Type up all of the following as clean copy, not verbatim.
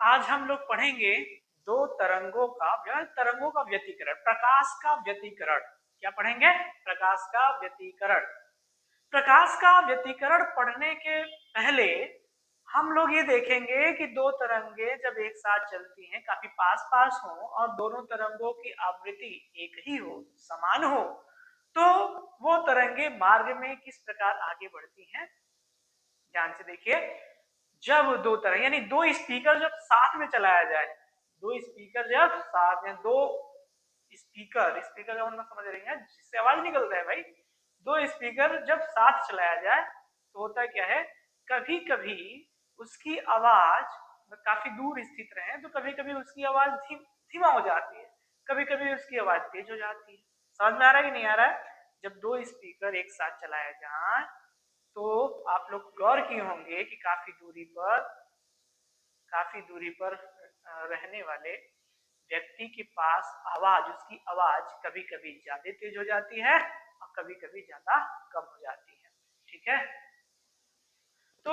आज हम लोग पढ़ेंगे दो तरंगों का व्यतिकरण, प्रकाश का व्यतिकरण। क्या पढ़ेंगे? प्रकाश का व्यतिकरण। प्रकाश का व्यतिकरण पढ़ने के पहले हम लोग ये देखेंगे कि दो तरंगे जब एक साथ चलती हैं, काफी पास पास हो और दोनों तरंगों की आवृत्ति एक ही हो, समान हो, तो वो तरंगे मार्ग में किस प्रकार आगे बढ़ती हैं। ध्यान से देखिए। जब दो तरंग यानी दो स्पीकर जब साथ में चलाया जाए, दो स्पीकर जब साथ में, दो स्पीकर, स्पीकर का मतलब समझ रही हैं, जिससे आवाज निकलता है भाई। दो स्पीकर जब साथ चलाया जाए तो होता क्या है, कभी कभी उसकी आवाज काफी दूर स्थित रहे तो कभी कभी उसकी आवाज धीमा हो जाती है, कभी कभी उसकी आवाज तेज हो जाती है। समझ में आ रहा है कि नहीं आ रहा है? जब दो स्पीकर एक साथ चलाया जाए तो आप लोग गौर किए होंगे कि काफी दूरी पर रहने वाले व्यक्ति के पास आवाज, उसकी आवाज कभी कभी ज्यादा तेज हो जाती है और कभी कभी ज्यादा कम हो जाती है। ठीक है, तो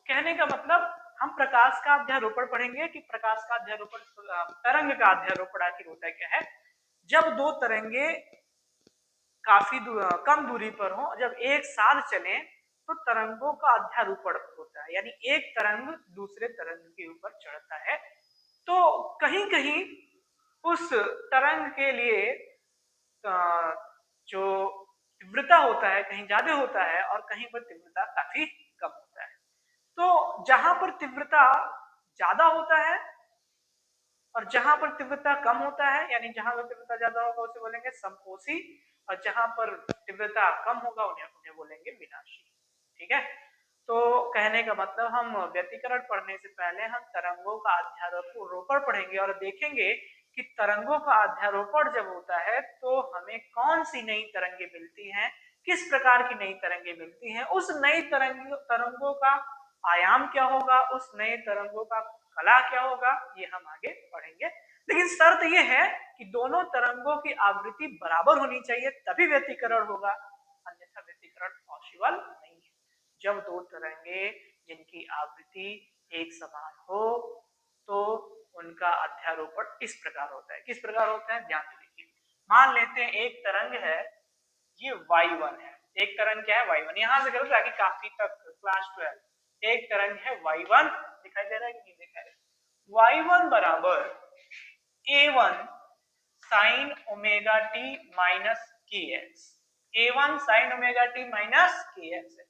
कहने का मतलब हम प्रकाश का अध्यारोपण पढ़ेंगे कि प्रकाश का अध्यारोपण, तरंग का अध्यारोपण आखिर होता क्या है। जब दो तरंगे कम दूरी पर हो, जब एक साथ चले तो तरंगों का अध्यारोपण होता है, यानी एक तरंग दूसरे तरंग के ऊपर चढ़ता है। तो कहीं कहीं उस तरंग के लिए जो तीव्रता होता है कहीं ज्यादा होता है और कहीं पर तीव्रता काफी कम होता है। तो जहां पर तीव्रता ज्यादा होता है और जहां पर तीव्रता कम होता है, यानी जहां पर तीव्रता ज्यादा होगा उसे बोलेंगे समकोशी, और जहां पर तीव्रता कम होगा उन्हें बोलेंगे विनाशी। ठीक है, तो कहने का मतलब हम व्यतिकरण पढ़ने से पहले हम तरंगों का अध्यारोपण पढ़ेंगे और देखेंगे कि तरंगों का अध्यारोपण जब होता है तो हमें कौन सी नई तरंगे मिलती हैं, किस प्रकार की नई तरंगे मिलती हैं, उस नई तरंगों का आयाम क्या होगा, उस नए तरंगों का कला क्या होगा, ये हम आगे पढ़ेंगे। लेकिन शर्त यह है कि दोनों तरंगों की आवृत्ति बराबर होनी चाहिए, तभी व्यतिकरण होगा, अन्यथा व्यतिकरण पॉसिबल नहीं है। जब दो तरंगे जिनकी आवृत्ति एक समान हो तो उनका अध्यारोपण इस प्रकार होता है। किस प्रकार होता है, ध्यान से देखिए। मान लेते हैं एक तरंग है, ये y1 है। एक तरंग क्या है, y1। यहां से करो ताकि काफी तक क्लास 12। एक तरंग है y1, दिखाई दे रहा है कि नहीं दिखाई दे रहा है? y1 बराबर a1 sin omega t minus kx। a1 sin omega t minus kx है।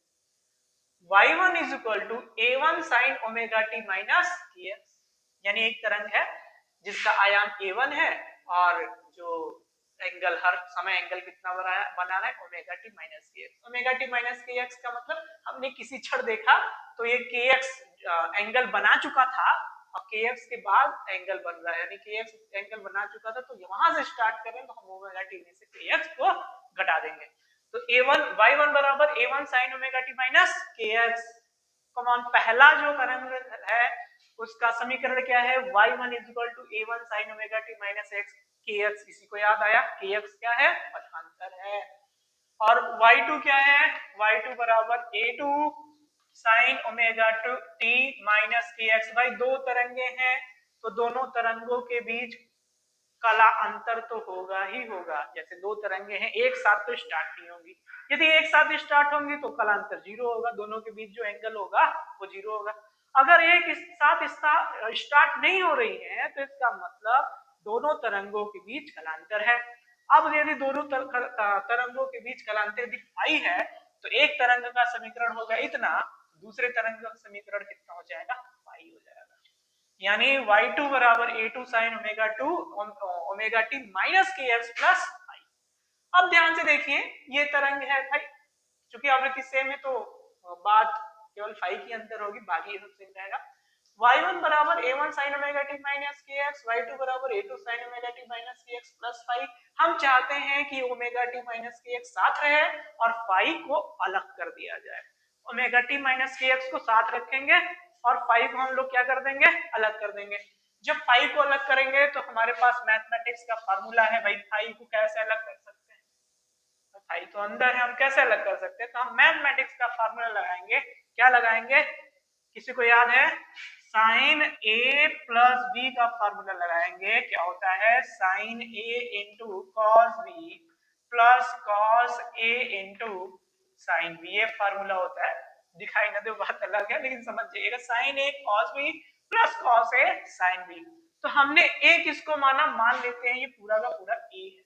y1 is equal to a1 sin omega t minus kx। यानी एक तरंग है जिसका आयाम a1 है और जो एंगल, हर समय एंगल कितना बना रहा है, ओमेगा टी माइनस के एक्स। ओमेगा टी माइनस के एक्स का मतलब हमने किसी क्षण देखा तो ये के एक्स एंगल बना चुका था और के एक्स के बाद एंगल बन रहा है, यानी के एक्स एंगल बना चुका था, तो वहां से स्टार्ट करें तो हम ओमेगा टी में से के एक्स को घटा देंगे। तो a1 y1 बराबर a1 sin omega T minus के एक्स। कॉमन पहला जो तरंग है उसका समीकरण क्या है, y1 is equal to a1 sin omega T minus x kx। किसी को याद आया kx क्या है, पथांतर है। और y2 क्या है, y2 बराबर a2 sin omega t minus kx। भाई दो तरंगे हैं तो दोनों तरंगों के बीच कला अंतर तो होगा ही होगा। जैसे दो तरंगे हैं एक साथ तो स्टार्ट नहीं होंगी, यदि एक साथ स्टार्ट होंगी तो कला अंतर जीरो होगा, दोनों के बीच जो एंगल होगा वो जीरो होगा। अगर एक साथ स्टार्ट नहीं हो रही है तो इसका मतलब दोनों तरंगों के बीच कलांतर है। अब यदि दोनों तरंगों के बीच कलांतर दिखाई है तो एक तरंग का समीकरण होगा इतना, दूसरे तरंग का समीकरण कितना हो जाएगा, पाई हो जाएगा। यानी y2 बराबर a2 sin omega T minus के एक्स प्लस आई। अब ध्यान से देखिए, ये तरंग है भाई, चूंकि आवृत्ति सेम है तो बात केवल फाई की अंतर होगी, बाकी ये सब सेम रहेगा। y1 बराबर a1 sin omega T minus के एक्स, y2 बराबर a2 sin omega T minus के एक्स प्लस फाई। हम चाहते हैं कि ओमेगा टी माइनस के एक्स साथ रहे और फाई को अलग कर दिया जाए। ओमेगा टी माइनस के एक्स को साथ रखेंगे और फाई को हम लोग क्या कर देंगे, अलग कर देंगे। जब फाई को अलग करेंगे तो हमारे पास मैथमेटिक्स का फार्मूला है भाई, फाई को कैसे अलग कर सकते हैं, फाई तो अंदर है, हम कैसे अलग कर सकते हैं, तो हम मैथमेटिक्स का फार्मूला लगाएंगे। क्या लगाएंगे, किसी को याद है, साइन ए प्लस बी का फॉर्मूला लगाएंगे, क्या होता है sine A into cos B plus cos A into sine B, ये फॉर्मूला होता है। दिखाई ना दे बात अलग है, लेकिन समझ जाइएगा साइन ए कॉस बी प्लस कॉस ए साइन बी। तो हमने ए किसको माना, मान लेते हैं ये पूरा का पूरा ए है,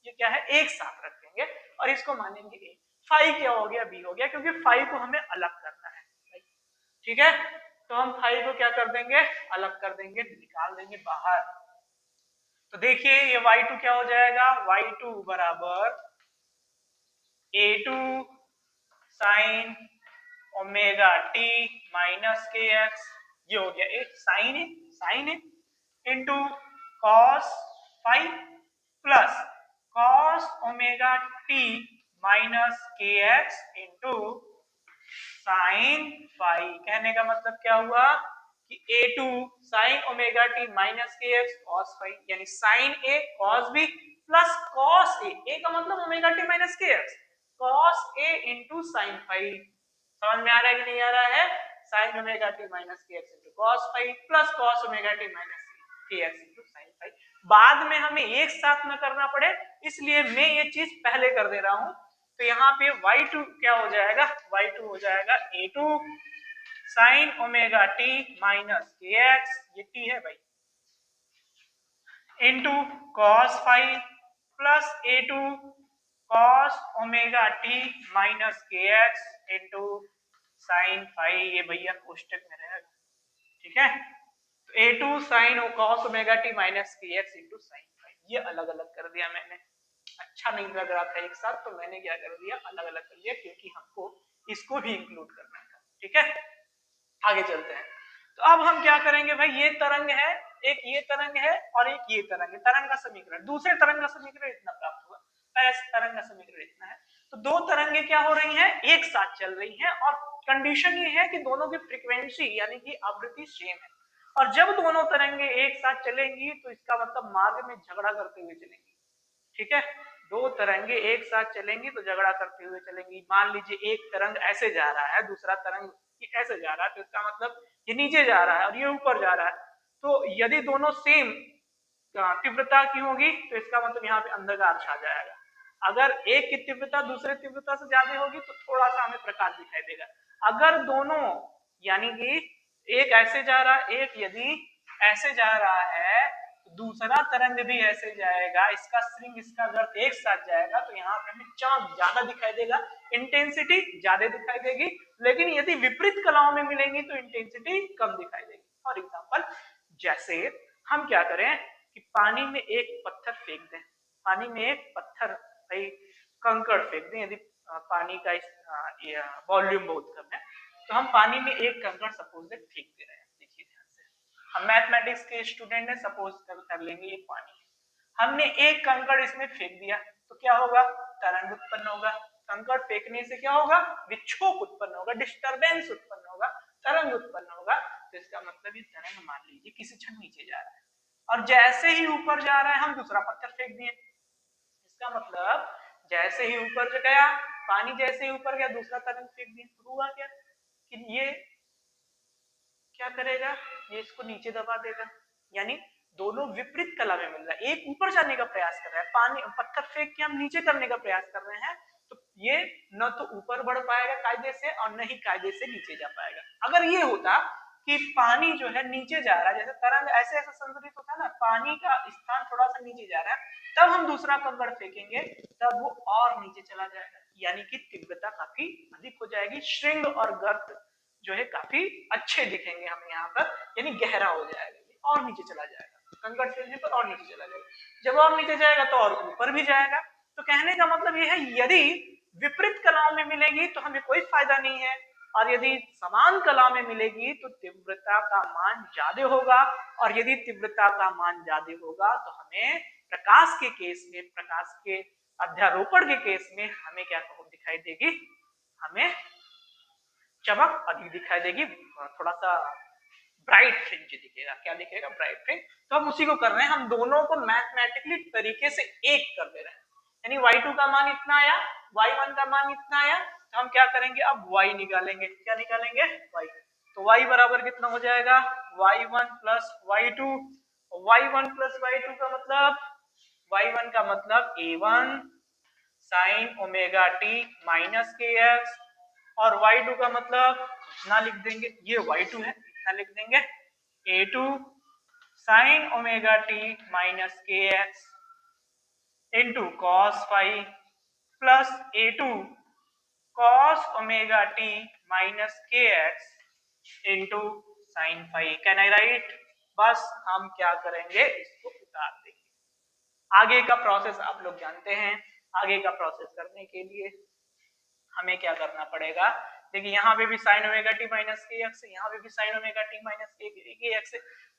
ये क्या है एक साथ रखेंगे और इसको मानेंगे ए। फाइव क्या हो गया, बी हो गया, क्योंकि फाइव को हमें अलग करना है। ठीक है, तो हम फाइव को क्या कर देंगे, अलग कर देंगे, निकाल देंगे बाहर। तो देखिए ये y2 क्या हो जाएगा, y2 बराबर a2 sine omega T minus के एक्स, ये हो गया एक साइन है into cos five plus cos omega T minus के एक्स इंटू साइन फाइव। कहने का मतलब क्या हुआ कि a2 sine omega T minus के एक्स कॉस फाइव, यानी साइन ए कॉस बी प्लस कॉस ए का मतलब ओमेगा टी माइनस के x, cos A into sine five. समझ में आ रहा है कि नहीं आ रहा है, साइन ओमेगा टी माइनस के x into cos five plus cos omega T minus के एक्स इंटू साइन फाइव। बाद में हमें एक साथ न करना पड़े, इसलिए मैं ये चीज पहले कर दे रहा हूं। तो यहाँ पे y2 क्या हो जाएगा, y2 हो जाएगा a2 sine omega T minus के एक्स, ये t है भाई, into cos five plus a2 cos omega T minus के एक्स इंटू साइन फाइव, ये भैया कोष्टक में रहेगा। ठीक है, तो a2 sine cos omega T minus के एक्स इंटू साइन फाइव, ये अलग अलग कर दिया मैंने। अच्छा नहीं लग रहा था एक साथ, तो मैंने क्या कर दिया, अलग अलग कर दिया, क्योंकि हमको इसको भी इंक्लूड करना था। ठीक है, आगे चलते हैं। तो अब हम क्या करेंगे भाई, ये तरंग है, एक ये तरंग है और एक ये तरंग है, तरंग का समीकरण, दूसरे तरंग का समीकरण इतना प्राप्त हुआ, पहले तरंग का समीकरण इतना है। तो दो तरंगे क्या हो रही हैं, एक साथ चल रही हैं, और कंडीशन ये है कि दोनों की फ्रीक्वेंसी यानी कि आवृत्ति सेम है। और जब दोनों तरंगे एक साथ चलेंगी तो इसका मतलब मार्ग में झगड़ा करते हुए चलेंगी। ठीक है, दो तरंगे एक साथ चलेंगी तो झगड़ा करते हुए चलेंगी। मान लीजिए एक तरंग ऐसे जा रहा है, दूसरा तरंग ऐसे जा रहा है, तो इसका मतलब ये नीचे जा रहा है और ये ऊपर जा रहा है। तो यदि दोनों सेम तीव्रता की होगी तो इसका मतलब यहाँ पे अंधकार छा जाएगा। अगर एक की तीव्रता दूसरे तीव्रता से ज्यादा होगी तो थोड़ा सा हमें प्रकाश दिखाई देगा। अगर दोनों यानी कि एक ऐसे जा रहा है, एक यदि ऐसे जा रहा है, दूसरा तरंग भी ऐसे जाएगा, इसका श्रृंग इसका गर्त एक साथ जाएगा, तो यहाँ पे हमें चांद ज्यादा दिखाई देगा, इंटेंसिटी ज्यादा दिखाई देगी। लेकिन यदि विपरीत कलाओं में मिलेंगी तो इंटेंसिटी कम दिखाई देगी। फॉर एग्जाम्पल, जैसे हम क्या करें कि पानी में एक पत्थर फेंक दें, पानी में एक पत्थर भाई कंकड़ फेंक दें, यदि पानी का वॉल्यूम बहुत कम है, तो हम पानी में एक कंकड़ सपोज फेंक दे रहे हैं। देखिए ध्यान से, हम मैथमेटिक्स के स्टूडेंट है, सपोज कर लेंगे ये पानी, हमने एक कंकड़ इसमें फेंक दिया तो क्या होगा, तरंग उत्पन्न होगा। कंकड़ फेंकने से क्या होगा, विक्षोभ उत्पन्न होगा, डिस्टरबेंस उत्पन्न होगा, तरंग उत्पन्न होगा। तो इसका मतलब ये तरंग मान लीजिए किसी क्षण नीचे जा रहा है, और जैसे ही ऊपर जा रहा है हम दूसरा पत्थर फेंक दिए, इसका मतलब जैसे ही ऊपर गया पानी, जैसे ही ऊपर गया दूसरा तरंग फेंक दिया, तो हुआ क्या कि ये क्या करेगा, ये इसको नीचे दबा देगा। यानी दोनों विपरीत कला में मिल रहा है, एक ऊपर जाने का प्रयास कर रहा है, पानी पत्थर फेंक के हम नीचे करने का प्रयास कर रहे हैं, तो ये न तो ऊपर बढ़ पाएगा कायदे से और न ही कायदे से नीचे जा पाएगा। अगर ये होता कि पानी जो है नीचे जा रहा है, जैसे तरंग ऐसे ऐसे संतुलित होता है ना, पानी का स्थान थोड़ा सा नीचे जा रहा है, तब हम दूसरा कंकड़ फेंकेंगे तब वो और नीचे चला जाएगा, यानी कि तीव्रता काफी अधिक हो जाएगी, श्रृंग और गर्त जो है काफी अच्छे दिखेंगे हमें यहाँ पर, यानी गहरा हो जाएगा और नीचे चला जाएगा, कंकड़ फेंकने पर और नीचे चला जाएगा, जब और नीचे जाएगा तो और ऊपर भी जाएगा। तो कहने का मतलब यह है, यदि विपरीत कलाओं में मिलेगी तो हमें कोई फायदा नहीं है, और यदि समान कला में मिलेगी तो तीव्रता का मान ज्यादा होगा, और यदि तीव्रता का मान ज्यादा होगा तो हमें प्रकाश के केस में, प्रकाश के अध्यारोपण के केस में हमें क्या दिखाई देगी, हमें चमक अधिक दिखाई देगी, थोड़ा सा ब्राइट फ्रिंज दिखेगा। क्या दिखेगा, ब्राइट फ्रिंज। तो हम उसी को कर रहे हैं, हम दोनों को मैथमेटिकली तरीके से एक कर दे रहे हैं, यानी y2 का मान इतना आया, y1 का मान इतना आया, तो हम क्या करेंगे अब y निकालेंगे। क्या निकालेंगे, y। तो y बराबर कितना हो जाएगा, y1 plus y2। y1 plus y2 का मतलब, y1 का मतलब a1 sign omega T minus के एक्स, और y2 का मतलब इतना लिख देंगे, ये y2 है, इतना लिख देंगे a2 sine omega T minus के x into cos five plus a2 cos omega T minus के x into sine five. Can I write? बस हम क्या करेंगे, इसको उतार देंगे। आगे का प्रोसेस आप लोग जानते हैं। आगे का प्रोसेस करने के लिए हमें क्या करना पड़ेगा, देखिए यहाँ पे भी साइन ओमेगा टी माइनस के एक्स, यहाँ पे भी साइन ओमेगा टी माइनस के एक्स,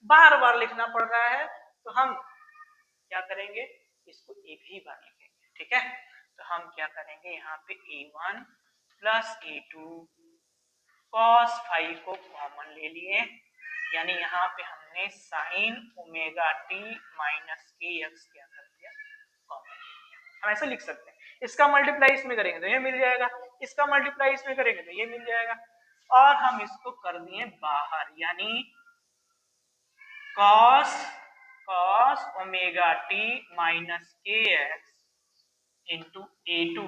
बार बार लिखना पड़ रहा है, तो हम क्या करेंगे, इसको एक ही बार लिखेंगे। ठीक है, तो हम क्या करेंगे, यहाँ पे a1 plus a2 cos five को कॉमन ले लिए, यानी यहाँ पे हमने साइन ओमेगा टी माइनस के एक्स क्या कर दिया, कॉमन ले लिया। हम ऐसे लिख सकते हैं, इसका मल्टीप्लाई इसमें करेंगे तो ये मिल जाएगा, इसका मल्टीप्लाई इसमें करेंगे तो ये मिल जाएगा, और हम इसको कर दिए बाहर, यानी cos cos omega T minus के x into a2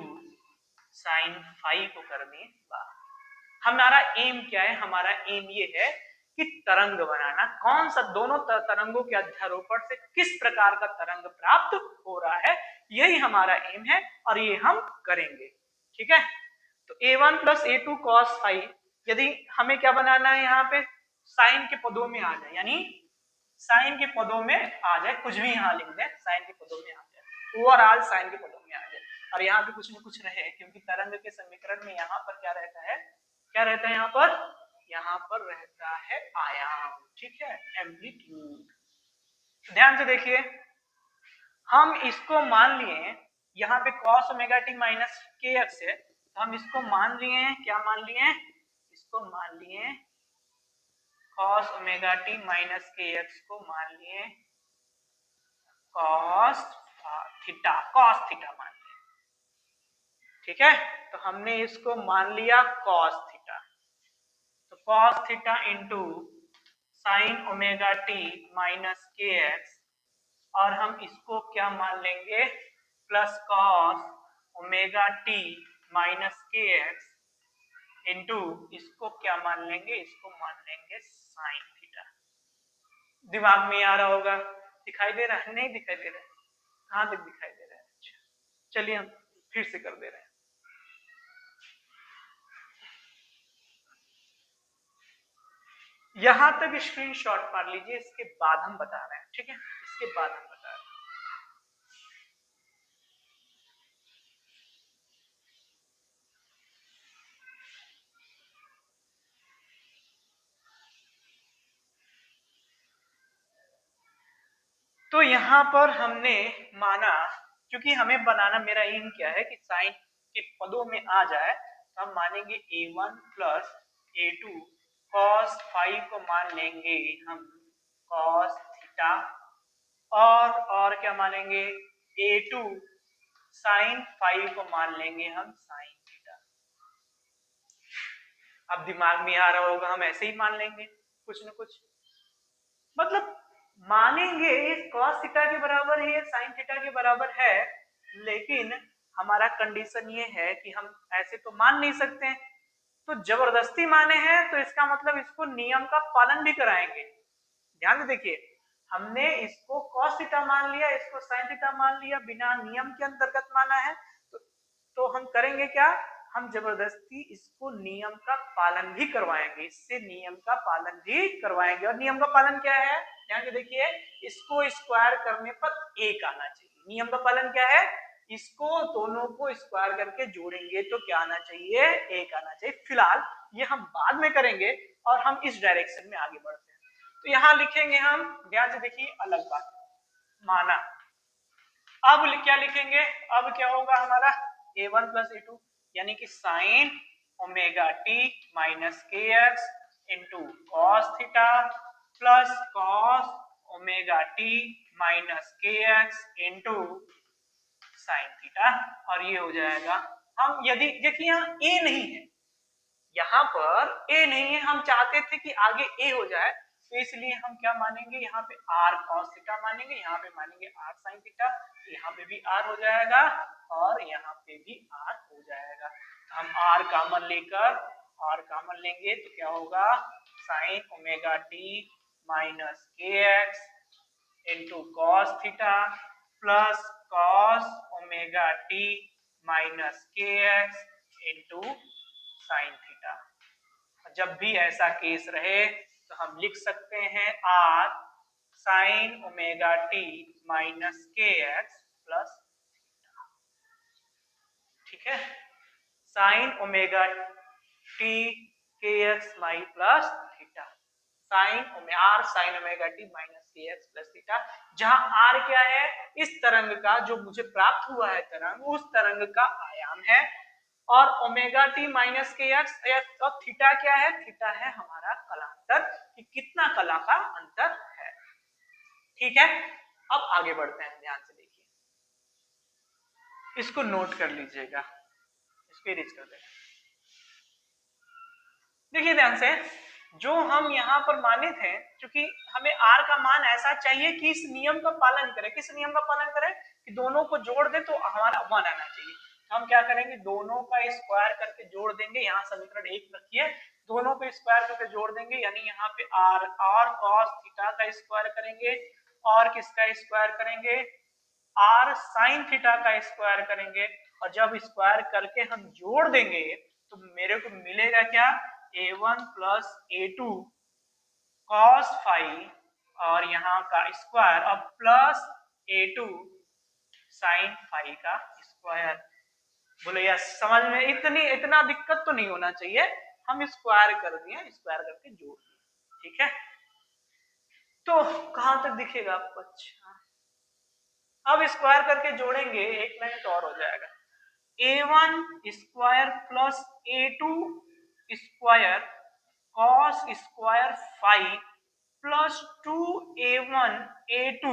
sine five को कर दिए बाहर। हमारा एम क्या है, हमारा एम ये है कि तरंग बनाना, कौन सा दोनों तरंगों के अध्यारोपण से किस प्रकार का तरंग प्राप्त हो रहा है, यही हमारा एम है, और ये हम करेंगे। ठीक है, तो a1 plus a2 cos five, यदि हमें क्या बनाना है, यहाँ पे साइन के पदों में आ जाए, यानी साइन के पदों में आ जाए, कुछ भी यहाँ लिख दें, साइन के पदों में आ जाए, ओवरऑल साइन के पदों में आ जाए, और यहाँ पे कुछ न कुछ रहे, क्योंकि तरंग के समीकरण में यहाँ पर क्या रहता है, क्या रहता है यहाँ पर रहता है आयाम। ठीक है, एम्पलीट्यूड। ध्यान से देखिए, हम इसको मान लिए यहाँ पे cos ओमेगा टी माइनस के एक्स है, तो हम इसको मान लिए, क्या मान लिए, इसको मान लिए cos ओमेगा टी माइनस के एक्स को मान लिए cos थीटा मान लिया। ठीक है, तो हमने इसको मान लिया cos थीटा, तो cos theta into sine omega T minus के एक्स, और हम इसको क्या मान लेंगे, plus cos omega T minus के एक्स इंटू इसको क्या मान लेंगे, इसको मान लेंगे साइन थीटा। दिमाग में आ रहा होगा, दिखाई दे रहा है, नहीं दिखाई दे रहा है, कहां तक दिखाई दे रहा है? अच्छा, चलिए हम फिर से कर दे रहे हैं। यहां तक स्क्रीनशॉट मार लीजिए, इसके बाद हम बता रहे हैं। ठीक है, इसके बाद हम बता रहे हैं। तो यहां पर हमने माना, क्योंकि हमें बनाना, मेरा एम क्या है कि साइन के पदों में आ जाए, तो हम मानेंगे a1 plus a2 cos five को मान लेंगे हम cos थीटा, और क्या मानेंगे, a2 साइन फाइव को मान लेंगे हम साइन थीटा। अब दिमाग में आ रहा होगा, हम ऐसे ही मान लेंगे कुछ न कुछ, मतलब मानेंगे cos थीटा के बराबर है, साइन थीटा के बराबर है, लेकिन हमारा कंडीशन ये है कि हम ऐसे तो मान नहीं सकते हैं, तो जबरदस्ती माने हैं, तो इसका मतलब इसको नियम का पालन भी कराएंगे। ध्यान से देखिए, हमने इसको cos थीटा मान लिया, इसको sin थीटा मान लिया, बिना नियम के अंतर्गत माना है, तो हम करेंगे क्या, हम जबरदस्ती इसको नियम का पालन भी करवाएंगे, इससे नियम का पालन भी करवाएंगे। और नियम का पालन क्या है, ध्यान से देखिए, इसको स्क्वायर करने पर एक आना चाहिए। नियम का पालन क्या है, इसको दोनों को स्क्वायर करके जोड़ेंगे तो क्या आना चाहिए, एक आना चाहिए। फिलहाल ये हम बाद में करेंगे, और हम इस डायरेक्शन में आगे बढ़ते हैं। तो यहाँ लिखेंगे हम, ध्यान से देखिए, अलग बात माना। अब क्या लिखेंगे, अब क्या होगा हमारा a1 प्लस a2, यानी कि साइन ओमेगा टी माइनस के x into cos theta plus cos omega T minus के एक्स इंटू साइन थीटा, और ये हो जाएगा। हम यदि देखिए यहाँ a नहीं है, यहाँ पर a नहीं है, हम चाहते थे कि आगे a हो जाए, तो इसलिए हम क्या मानेंगे, यहाँ पे r cos थीटा मानेंगे, यहाँ पे मानेंगे r sin थीटा, यहाँ पे भी r हो जाएगा और यहाँ पे भी r हो जाएगा। तो हम r कॉमन लेकर r कॉमन लेंगे तो क्या होगा, sin omega t minus kx into cos theta plus cos omega T minus के एक्स इंटू साइन थीटा। जब भी ऐसा केस रहे तो हम लिख सकते हैं r sine omega T minus के एक्स प्लस, ठीक है, sine omega t k x my plus theta, r sine omega T minus के एक्स प्लस थीटा, जहां आर क्या है, इस तरंग का जो मुझे प्राप्त हुआ है तरंग, उस तरंग का आयाम है, और ओमेगा टी माइनस के एक्स और थीटा क्या है, थीटा है हमारा कलांतर, कि कितना कला का अंतर है। ठीक है, अब आगे बढ़ते हैं, ध्यान से देखिए, इसको नोट कर लीजिएगा, इसको इरेज कर देंगे। देखिए ध्यान से, जो हम यहाँ पर माने थे, क्योंकि हमें r का मान ऐसा चाहिए कि इस नियम का पालन करे, किस नियम का पालन करे, कि दोनों को जोड़ दे तो हमारा 1 आना चाहिए। हम क्या करेंगे, दोनों का स्क्वायर करके जोड़ देंगे, यहाँ समीकरण 1 रखिए, दोनों को स्क्वायर करके जोड़ देंगे, यानी यहाँ पे r cos थीटा का स्क्वायर करेंगे, और किसका स्क्वायर करेंगे, r sin थीटा का स्क्वायर करेंगे, और जब स्क्वायर करके हम जोड़ देंगे तो मेरे को मिलेगा क्या, a1 plus a2 cos phi, और यहाँ का स्क्वायर, अब प्लस a2 sin फाई का स्क्वायर। बोले यार समझ में इतना दिक्कत तो नहीं होना चाहिए, हम स्क्वायर कर दिए, स्क्वायर करके जोड़ दिए, ठीक है। तो कहां तक दिखेगा आपको, अच्छा अब स्क्वायर करके जोड़ेंगे, एक मिनट और हो जाएगा, a1 square plus a2 square cos square five plus 2a1 a2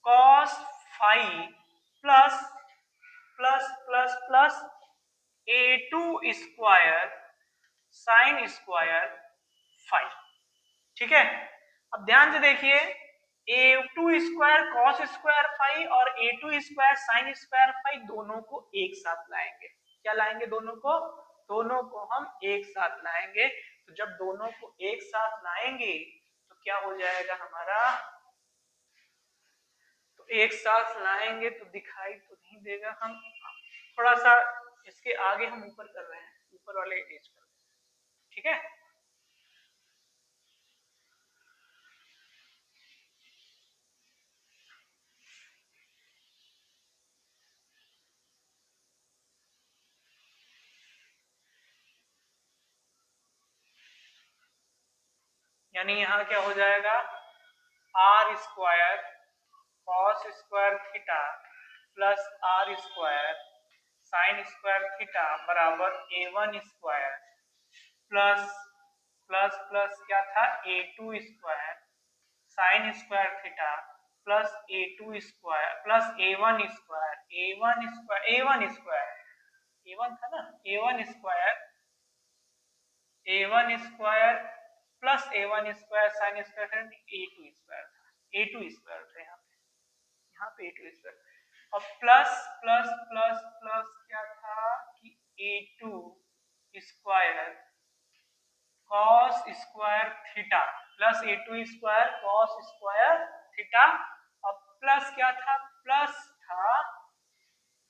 cos five plus plus plus plus a2 square sine square five, ठीक है। अब ध्यान से देखिए, a2 square cos square five और a2 square sine square five दोनों को एक साथ लाएंगे, क्या लाएंगे, दोनों को हम एक साथ लाएंगे। तो जब दोनों को एक साथ लाएंगे तो क्या हो जाएगा हमारा, तो एक साथ लाएंगे तो दिखाई तो नहीं देगा, हम थोड़ा सा इसके आगे हम ऊपर कर रहे हैं, ऊपर वाले एज कर रहे हैं, ठीक है। यानी यहाँ क्या हो जाएगा, r square cos square theta plus r square sine square theta बराबर a1 square plus plus plus क्या था, a2 square sine square theta plus a2 square plus a1 square a1 था ना, a1 square plus a1 square sine square a2 square था, a2 square था यहाँ पे a2 square, और प्लस प्लस प्लस प्लस क्या था कि a2 square cos square theta plus a2 square cos square theta, और प्लस क्या था, प्लस था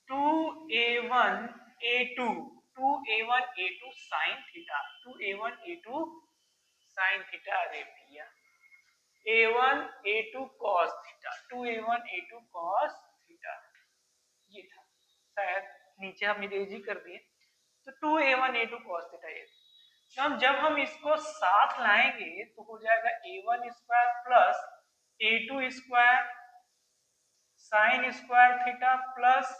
2a1 a2 sine theta, 2a1 a2 sine theta, अरे भैया a1 a2 cos theta, 2a1 a2 cos theta, ये था, शायद नीचे हम इरेज कर दिए, तो 2a1 a2 cos थीटा ये। तो जब हम इसको साथ लाएंगे तो हो जाएगा a1 square plus a2 square sine square theta plus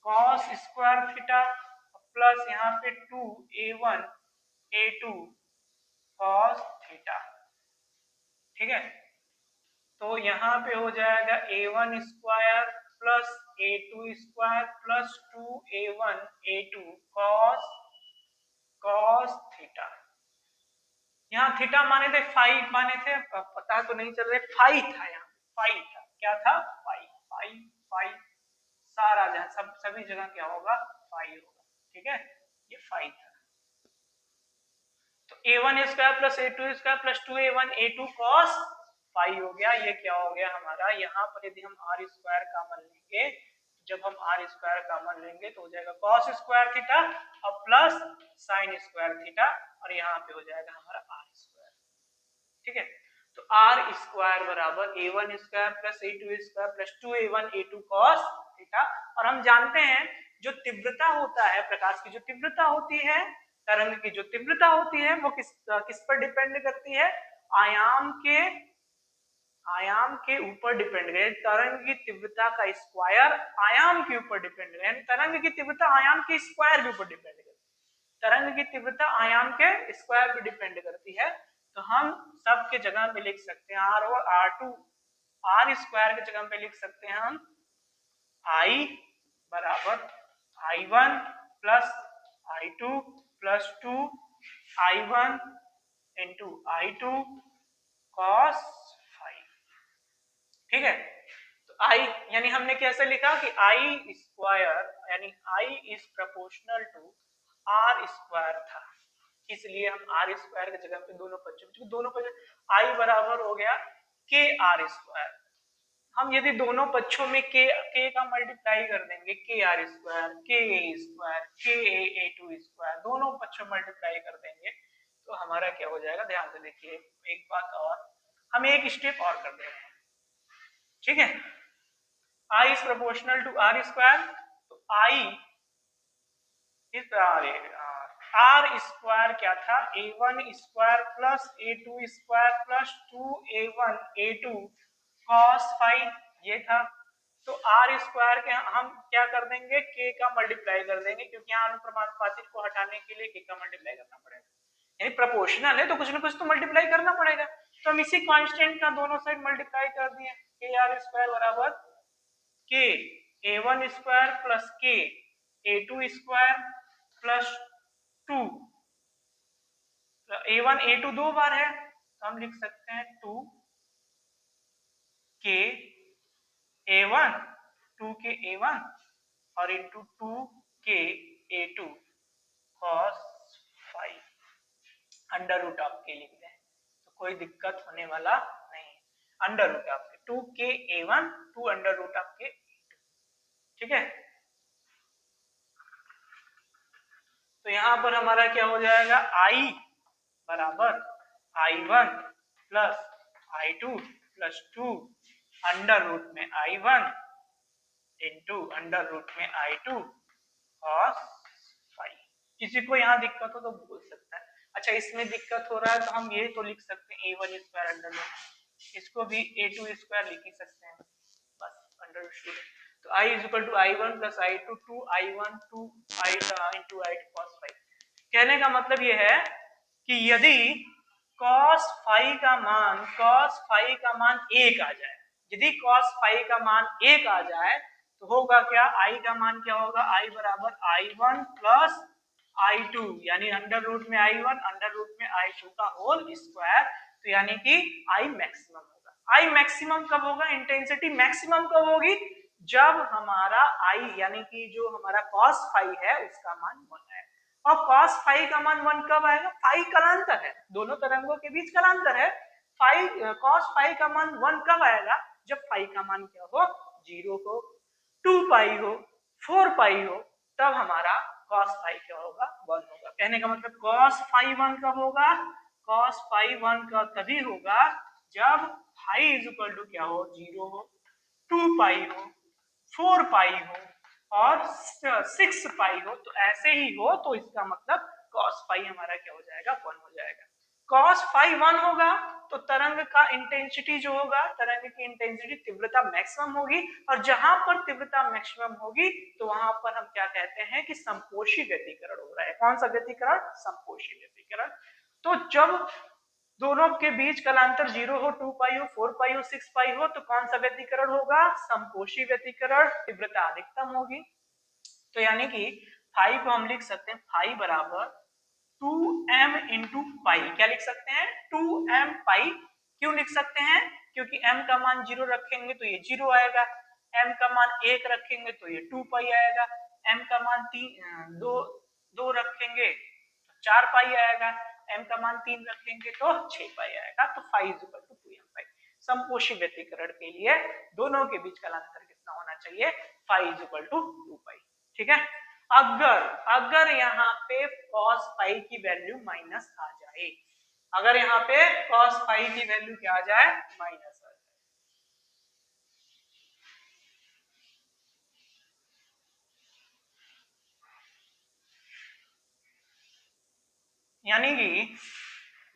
cos square theta plus यहाँ पे 2a1 a2 cos थीटा, ठीक है। तो यहाँ पे हो जाएगा a1 square plus a2 square plus 2a1 a2 cos cos theta. यहाँ थीटा माने थे, फाई माने थे, पता तो नहीं चल रहा, फाई था, यहाँ फाई था, क्या था, फाई फाई फाई, सारा जहां सब सभी जगह क्या होगा, फाई होगा, ठीक है, ये फाई था। तो a1 square plus a2 square plus 2a1 a2 cos phi हो गया। ये क्या हो गया हमारा, यहाँ पर यदि हम आर स्क्वायर कॉमन लेंगे, जब हम आर स्क्वायर कॉमन लेंगे तो हो जाएगा कॉस स्क्वायर थीटा और प्लस साइन स्क्वायर थीटा, और यहाँ पे हो जाएगा हमारा आर स्क्वायर, ठीक है। तो आर स्क्वायर बराबर a1 square plus a2 square plus 2a1 a2 cos theta. और हम जानते हैं जो तीव्रता होता है, प्रकाश की जो तीव्रता होती है, तरंग की जो तीव्रता होती है, वो किस पर डिपेंड करती है, आयाम के ऊपर डिपेंड है। तरंग की तीव्रता का स्क्वायर आयाम के ऊपर डिपेंड है, तरंग की तीव्रता आयाम के स्क्वायर के ऊपर डिपेंड करती है, तरंग की तीव्रता आयाम के स्क्वायर पे डिपेंड करती है। तो हम सब के जगह पे लिख सकते हैं आर और आर टू, आर स्क्वायर के जगह पे लिख सकते हैं हम आई बराबर I1 plus I2 plus 2 I1 into I2 cos five, ठीक है। तो आई यानी हमने कैसे लिखा कि आई स्क्वायर यानी I is proportional to R square था, इसलिए हम आर स्क्वायर की जगह पे दोनों पक्षों आई बराबर हो गया के आर स्क्वायर। हम यदि दोनों पक्षों में के का मल्टीप्लाई कर देंगे, के आर स्क्वायर के ए स्क्वायर के ए टू स्क्वायर, दोनों पक्षों मल्टीप्लाई कर देंगे तो हमारा क्या हो जाएगा, ध्यान से देखिए एक बात और, हम एक स्टेप और कर दे रहे हैं, ठीक है। I is proportional to R square, तो आई इज आर स्क्वायर क्या था, a1 square plus a2 square plus 2a1 a2 cos five, ये था। तो आर स्क्वायर के हम क्या कर देंगे, k का मल्टीप्लाई कर देंगे, क्योंकि यहाँ अनुप्रमाणुपातिक को हटाने के लिए k का मल्टीप्लाई करना पड़ेगा, यानी प्रोपोर्शनल है तो कुछ ना कुछ तो मल्टीप्लाई करना पड़ेगा। तो हम इसी कांस्टेंट का दोनों साइड मल्टीप्लाई कर दिए, के आर स्क्वायर बराबर के a1 स्क्वायर प्लस के a2 square plus 2, a1 a2 दो बार है तो हम लिख सकते हैं 2 के a1 2 के a1 और इंटू 2 के a2 cos 5, under root of के लिख दें तो कोई दिक्कत होने वाला नहीं, अंडर रूट ऑफ के 2 के a1 2 अंडर रूट ऑफ के, ठीक है। तो यहां पर हमारा क्या हो जाएगा, आई बराबर I1 plus I2 plus 2 under root में I1 इंटू अंडर रूट में I2 cos 5। किसी को यहाँ दिक्कत हो तो बोल सकता है, अच्छा इसमें दिक्कत हो रहा है तो हम ये तो लिख सकते हैं a1 स्क्वायर अंडर रूट, इसको भी a2 स्क्वायर लिख ही सकते हैं, बस अंडर रूट। तो I is equal to I1 plus I2 2 I1 2 I into I2 cos 5। कहने का मतलब ये है कि यदि cos फाई का मान 1 आ जाए, यदि cos फाई का मान 1 आ जाए तो होगा क्या, i का मान क्या होगा, i बराबर I1 प्लस I2 यानी अंडर रूट में I1 अंडर रूट में I2 का होल स्क्वायर, तो यानी कि I मैक्सिमम होगा। I मैक्सिमम कब होगा, इंटेंसिटी मैक्सिमम कब होगी, जब हमारा I यानी कि जो हमारा cos फाई है उसका मान 1 है। और cos फाई का मान 1 कब आएगा, फाई कलांतर है, दोनों तरंगों के बीच कलांतर है, फाई cos फाई का मान 1 कब आएगा, जब फाई का मान क्या हो, 0 हो, 2 पाई हो, 4 पाई हो, तब हमारा cos फाई क्या होगा, 1 होगा। कहने का मतलब cos फाई 1 कब होगा, cos फाई 1 का तभी होगा जब फाई इज इक्वल टू क्या हो, 0 हो, 2 पाई हो, 4 पाई हो और 6 पाई हो, तो ऐसे ही हो तो इसका मतलब cos फाई हमारा क्या हो जाएगा, 1 हो जाएगा। cos फाई 1 होगा तो तरंग का इंटेंसिटी जो होगा, तरंग की इंटेंसिटी तीव्रता मैक्सिमम होगी, और जहां पर तीव्रता मैक्सिमम होगी तो वहां पर हम क्या कहते हैं कि संपोषी व्यतिकरण हो रहा है। कौन सा व्यतिकरण, संपोषी व्यतिकरण। तो जब दोनों के बीच कलांतर 0 हो, 2 पाई हो, 4 पाई हो, 6 पाई हो, तो कौन सा व्यतिकरण होगा, संपोषी व्यतिकरण, तीव्रता अधिकतम होगी। तो यानी कि फाई को हम लिख सकते हैं फाई बराबर 2m इंटू पाई। क्या लिख सकते हैं? 2m पाई। क्यों लिख सकते हैं? क्योंकि m का मान 0 रखेंगे तो ये 0 आएगा, m का मान 1 रखेंगे तो ये 2 पाई आएगा, m का मान 2 रखेंगे तो 4 पाई आएगा, m का मान 3 रखेंगे तो 6 पाई आएगा। तो phi is equal to 2m pi. समपोषी व्यतिकरण के लिए दोनों के बीच कालांतर कितना होना चाहिए? फाई इज इक्वल टू 2 पाई। ठीक है। अगर यहाँ पे cos फाई की वैल्यू माइनस आ जाए, अगर यहाँ पे cos फाई की वैल्यू क्या आ जाए? माइनस आ जाए, यानी कि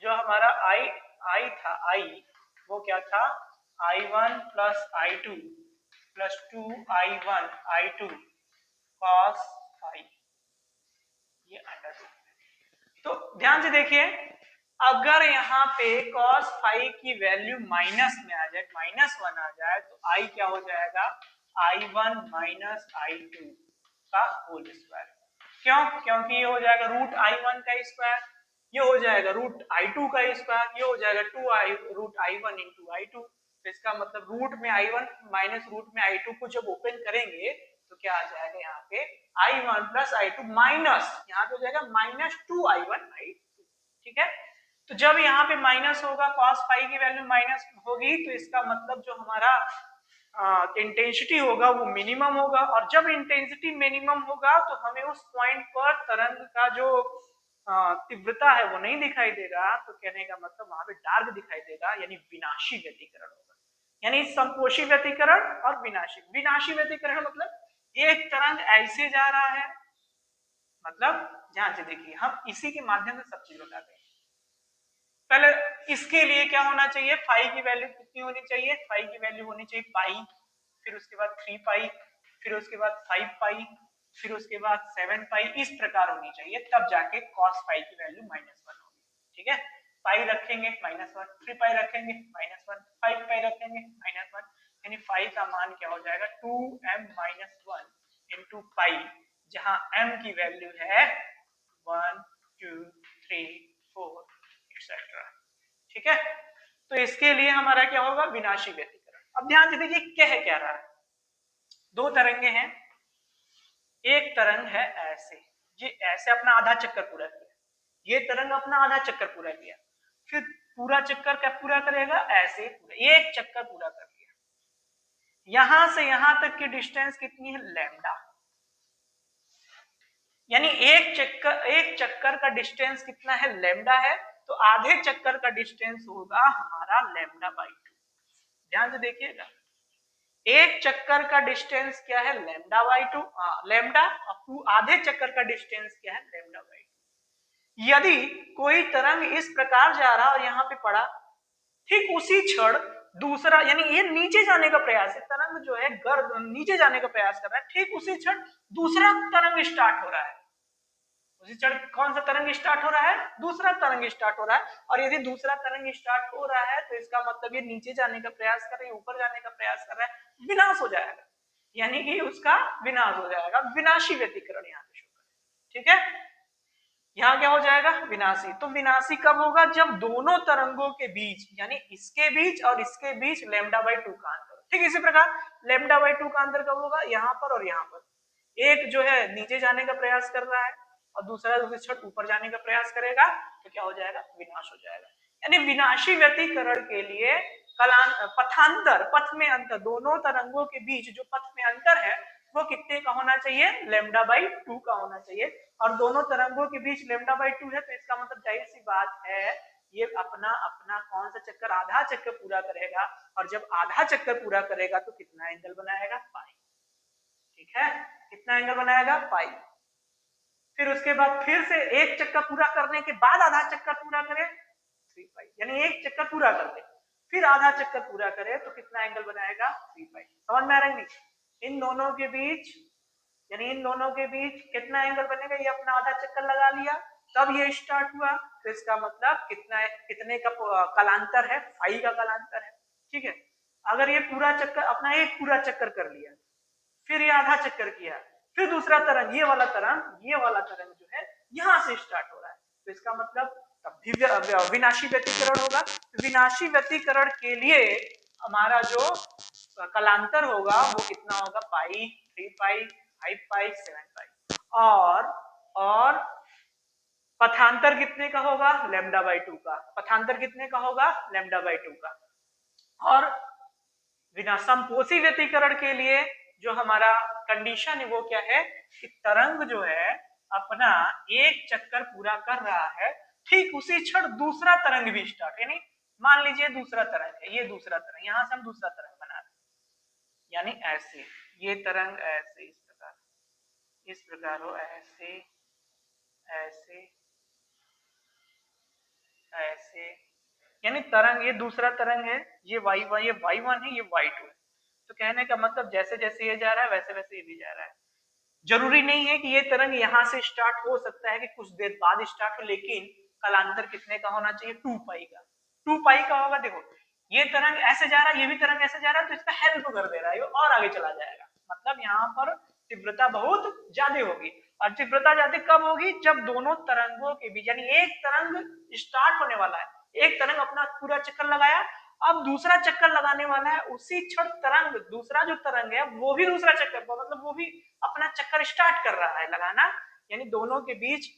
जो हमारा आई था, वो क्या था? I1 plus I2 plus 2I1 I2 cos phi, ये अंडर रूट। तो ध्यान से देखिए, अगर यहाँ पे cos फाई की वैल्यू माइनस में आ जाए, -1 आ जाए, तो I क्या हो जाएगा? I1 माइनस I2 का होल स्क्वायर। क्यों? क्योंकि ये हो जाएगा रूट I1 का स्क्वायर, ये हो जाएगा रूट I2 का स्क्वायर, ये हो जाएगा रूट I1 इंटू I2। तो इसका मतलब रूट में I1 माइनस रूट में I2 को जब ओपन करेंगे तो क्या आ जाएगा? यहाँ पे I1 प्लस I2 माइनस, यहाँ पे हो जाएगा -2I1 I2। ठीक है। तो जब यहाँ पे माइनस होगा, cos फाई की वैल्यू माइनस होगी, तो इसका मतलब जो हमारा इंटेंसिटी होगा वो मिनिमम होगा, और जब इंटेंसिटी मिनिमम होगा तो हमें उस पॉइंट पर तरंग का जो तीव्रता है वो नहीं दिखाई देगा। तो कहने का मतलब वहां पे डार्क दिखाई देगा, यानी विनाशी व्यतिकरण होगा। यानी समपोषी व्यतिकरण और विनाशी व्यतिकरण मतलब एक तरंग ऐसे जा रहा है, मतलब ध्यान से देखिए, हम इसी के माध्यम से सब चीज बताते हैं। पहले इसके लिए क्या होना चाहिए? फाई की वैल्यू कितनी होनी चाहिए? फाई की वैल्यू होनी चाहिए पाई, फिर उसके बाद 3 पाई, फिर उसके बाद 5 पाई, फिर उसके बाद 7 पाई, इस प्रकार होनी चाहिए, तब जाके cos फाई की वैल्यू -1 होगी। ठीक है। पाई रखेंगे -1, 3 पाई रखेंगे -1, 5 पाई रखेंगे -1, यानी फाई का मान क्या हो जाएगा? 2m - 1 इंटू पाई, जहां m की वैल्यू है 1 2 3 4 एक्सेट्रा। ठीक है। तो इसके लिए हमारा क्या होगा? विनाशी व्यतिकरण। अब ध्यान से देखिए कह क्या रहा है, दो तरंगे हैं, एक तरंग है ऐसे, ये ऐसे अपना आधा चक्कर पूरा किया, ये तरंग अपना आधा चक्कर पूरा किया, फिर पूरा चक्कर क्या पूरा करेगा? ऐसे एक चक्कर पूरा कर लिया। यहां से यहां तक की डिस्टेंस कितनी है? लैम्डा। यानी एक चक्कर का डिस्टेंस कितना है? लैम्डा है। तो आधे चक्कर का डिस्टेंस होगा हमारा λ/2। ध्यान से देखिएगा, एक चक्कर का डिस्टेंस क्या है? λ/2, लैम्डा। आधे चक्कर का डिस्टेंस क्या है? λ/2। यदि कोई तरंग इस प्रकार जा रहा और यहाँ पे पड़ा, ठीक उसी क्षण दूसरा, यानी ये नीचे जाने का प्रयास है, तरंग जो है गर्द नीचे जाने का प्रयास कर रहा है, ठीक उसी क्षण दूसरा तरंग स्टार्ट हो रहा है। उसी क्षण कौन सा तरंग स्टार्ट हो रहा है? दूसरा तरंग स्टार्ट हो रहा है। और यदि दूसरा तरंग स्टार्ट हो रहा है तो इसका मतलब ये नीचे जाने का प्रयास कर रहा है, ऊपर जाने का प्रयास कर रहा है, विनाश हो जाएगा, यानी कि उसका विनाश हो जाएगा। विनाशी व्यतिकरण यहाँ पे शो करें। ठीक है। यहाँ क्या हो जाएगा? विनाशी। तो विनाशी कब होगा? जब दोनों तरंगों के बीच, यानी इसके बीच और इसके बीच λ/2 का अंतर। ठीक इसी प्रकार λ/2 का अंतर कब होगा? यहाँ पर और यहाँ पर। एक जो है नीचे जाने का प्रयास कर रहा है और दूसरा क्षण ऊपर जाने का प्रयास करेगा, तो क्या हो जाएगा? विनाश हो जाएगा। यानी विनाशी व्यतिकरण के लिए पथांतर, पथ में अंतर, दोनों तरंगों के बीच जो पथ में अंतर है वो कितने का होना चाहिए? λ/2 का होना चाहिए। और दोनों तरंगों के बीच λ/2 है, तो इसका मतलब जाहिर सी बात है ये अपना अपना कौन सा चक्कर? आधा चक्कर पूरा करेगा, और जब आधा चक्कर पूरा करेगा तो कितना एंगल बनाएगा? पाई। ठीक है। कितना एंगल बनाएगा? पाई। फिर उसके बाद फिर से एक चक्कर पूरा करने के बाद आधा चक्कर पूरा करे, 3 पाई। यानी एक चक्कर पूरा कर ले, फिर आधा चक्कर पूरा करे, तो कितना एंगल बनाएगा? 3 पाई। समझ में आ रहा है? नहीं, इन दोनों के बीच, यानी इन दोनों के बीच कितना एंगल बनेगा? ये अपना आधा चक्कर लगा लिया, तब ये स्टार्ट हुआ, तो इसका मतलब कितना, कितने का कालांतर है? फाई का कालांतर है। ठीक है। अगर ये पूरा चक्कर अपना एक पूरा चक्कर कर लिया, फिर ये आधा चक्कर किया, फिर दूसरा तरंग, ये वाला तरंग जो है यहां से स्टार्ट हो रहा है, तो इसका मतलब तब भी विनाशी व्यतिकरण होगा। विनाशी व्यतिकरण के लिए हमारा जो कलांतर होगा वो कितना होगा, पाई, 3 पाई, 5 पाई, 7 पाई। और पथांतर कितने का होगा, लैम्डा बाई 2 का। पथांतर कितने का होगा, लैम्डा बाई 2 का। और बिना संपोषी व्यतिकरण के लिए जो हमारा कंडीशन है वो क्या है कि तरंग जो है अपना एक चक्कर पूरा कर रहा है, ठीक उसी क्षण दूसरा तरंग भी स्टार्ट, यानी मान लीजिए दूसरा तरंग है, ये दूसरा तरंग, यहां से हम दूसरा तरंग बना रहे हैं, यानी ऐसे ये तरंग ऐसे इस प्रकार हो, ऐसे ऐसे ऐसे, यानी तरंग ये दूसरा तरंग है, ये y1 है, ये y2 है। तो कहने का मतलब जैसे जैसे ये जा रहा है वैसे वैसे ये भी जा रहा है। जरूरी नहीं है कि ये तरंग यहां से स्टार्ट, हो सकता है कि कुछ देर बाद स्टार्ट हो, लेकिन कालांतर कितने का होना चाहिए, 2 पाई का। 2 पाई का होगा। देखो ये तरंग ऐसे जा रहा है, ये भी तरंग ऐसे जा रहा है, तो इसका हेल्प कर दे रहा है, ये और आगे चला जाएगा। मतलब यहाँ पर तीव्रता बहुत ज्यादा होगी। और तीव्रता ज्यादा कब होगी, जब दोनों तरंगों के बीच, यानी एक तरंग स्टार्ट होने वाला है, एक तरंग अपना पूरा चक्कर लगाया, अब दूसरा चक्कर लगाने वाला है, उसी क्षण तरंग, दूसरा जो तरंग है वो भी दूसरा चक्कर, मतलब वो भी अपना चक्कर स्टार्ट कर रहा है लगाना। यानी दोनों के बीच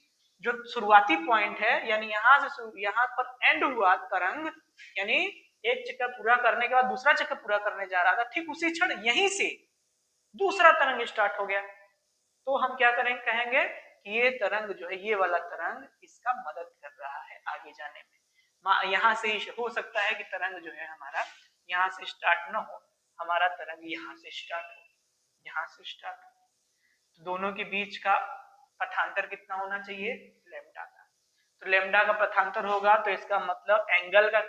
जो शुरुआती पॉइंट है, यानी यहाँ पर एंड हुआ तरंग, यानी एक चक्कर पूरा करने के बाद दूसरा चक्कर पूरा करने जा रहा था, ठीक उसी क्षण यहीं से दूसरा तरंग स्टार्ट हो गया। तो हम क्या करेंगे, कहेंगे कि ये तरंग जो है, ये वाला तरंग इसका मदद कर रहा है आगे जाने में। यहाँ से हो सकता है कि तरंग जो है हमारा यहाँ से स्टार्ट न हो, हमारा तरंग यहाँ से स्टार्ट हो, यहाँ से स्टार्ट हो। तो दोनों के बीच का पथांतर कितना होना चाहिए, लेम्डा का। तो लेम्डा का पथांतर होगा तो इसका मतलब एंगल का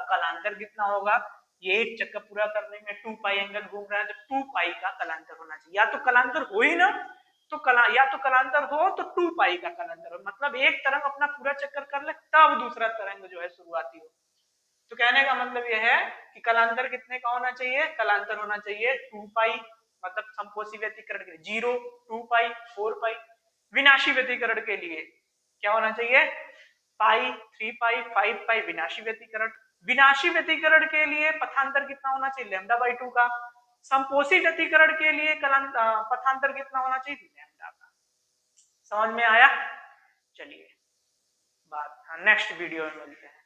कलांतर कितना होगा, ये एक चक्कर पूरा करने में 2 पाई एंगल घूम रहा है, तो 2 पाई का कलांतर होना चाहिए। या तो कलांतर हो ही ना, तो या तो कलांतर हो तो 2 पाई का कलांतर हो, मतलब एक तरंग अपना पूरा चक्कर कर ले तब दूसरा तरंग जो है शुरुआती हो। तो कहने का मतलब यह है कि कलांतर कितने का होना चाहिए, कलांतर होना चाहिए 2 पाई, मतलब संपोषी व्यतिकरण के लिए 0, 2 पाई, 4 पाई। विनाशी व्यतिकरण के लिए क्या होना चाहिए, पाई, 3 पाई, 5 पाई विनाशी व्यतिकरण। विनाशी व्यतिकरण के लिए पथांतर कितना होना चाहिए, लैम्डा बाई 2 का। संपोषी व्यतिकरण के लिए पथांतर कितना होना चाहिए, लैम्डा का। समझ में आया? चलिए बात नेक्स्ट वीडियो में मिलते हैं।